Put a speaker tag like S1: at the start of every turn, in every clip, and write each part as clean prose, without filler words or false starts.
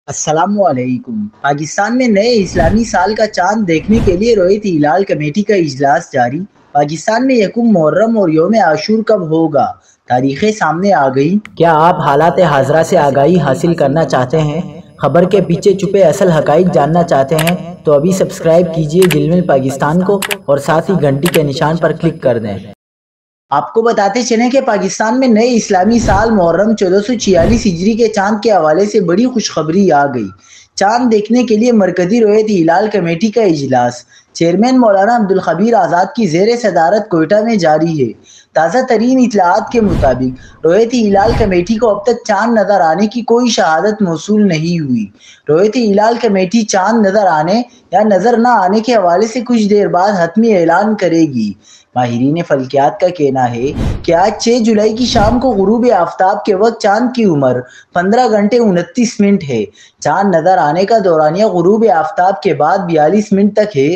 S1: السلام علیکم۔ پاکستان میں نئے اسلامی سال کا چاند دیکھنے کے لیے رویت ہلال کمیٹی کا اجلاس جاری۔ پاکستان میں یکم محرم اور یوم عاشور کب ہوگا؟ تاریخیں سامنے آ گئی۔
S2: کیا آپ حالات حاضرہ سے آگاہی حاصل کرنا چاہتے ہیں؟ خبر کے پیچھے چھپے اصل حقائق جاننا چاہتے ہیں تو ابھی سبسکرائب کیجئے جلمل پاکستان کو اور ساتھ ہی گھنٹی کے نشان پر کلک کر دیں۔
S1: آپ کو بتاتے چلیں کہ پاکستان میں نئے اسلامی سال محرم 1446 ہجری کے چاند کے حوالے سے بڑی خوشخبری آ گئی۔ چاند دیکھنے کے لیے مرکزی رویت ہلال کمیٹی کا اجلاس چیئرمین مولانا عبدالخبیر آزاد کی زیر صدارت کوئٹہ میں جاری ہے۔ تازہ ترین اطلاعات کے مطابق رویت ہلال کمیٹی کو اب تک چاند نظر آنے کی کوئی شہادت موصول نہیں ہوئی۔ رویت ہلال کمیٹی چاند نظر آنے یا نظر نہ آنے کے حوالے سے کچھ دیر بعد حتمی اعلان کرے گی۔ ماہرین فلکیات کا کہنا ہے کہ آج 6 جولائی کی شام کو غروب آفتاب کے وقت چاند کی عمر 15 گھنٹے 29 منٹ ہے۔ چاند نظر آنے کا دورانیہ غروب آفتاب کے بعد 42 منٹ تک ہے۔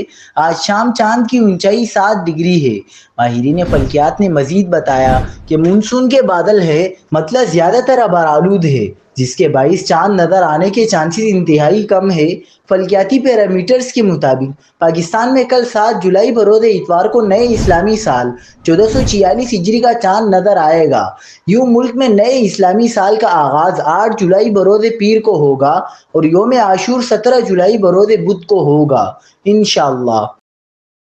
S1: آج شام چاند کی اونچائی 7 ڈگری ہے۔ ماہرین فلکیات نے مزید بتایا کہ مونسون کے بادل ہے، مطلع زیادہ تر ابر آلود ہے، جس کے باعث چاند نظر آنے کے چانسز انتہائی کم ہے۔ فلکیاتی پیرامیٹرز کے مطابق پاکستان میں کل 7 جولائی بروز اتوار کو نئے اسلامی سال 1446 ہجری کا چاند نظر آئے گا۔ یوں ملک میں نئے اسلامی سال کا آغاز 8 جولائی بروز پیر کو ہوگا اور یوم عاشور 17 جولائی بروز بدھ کو ہوگا انشاءاللہ۔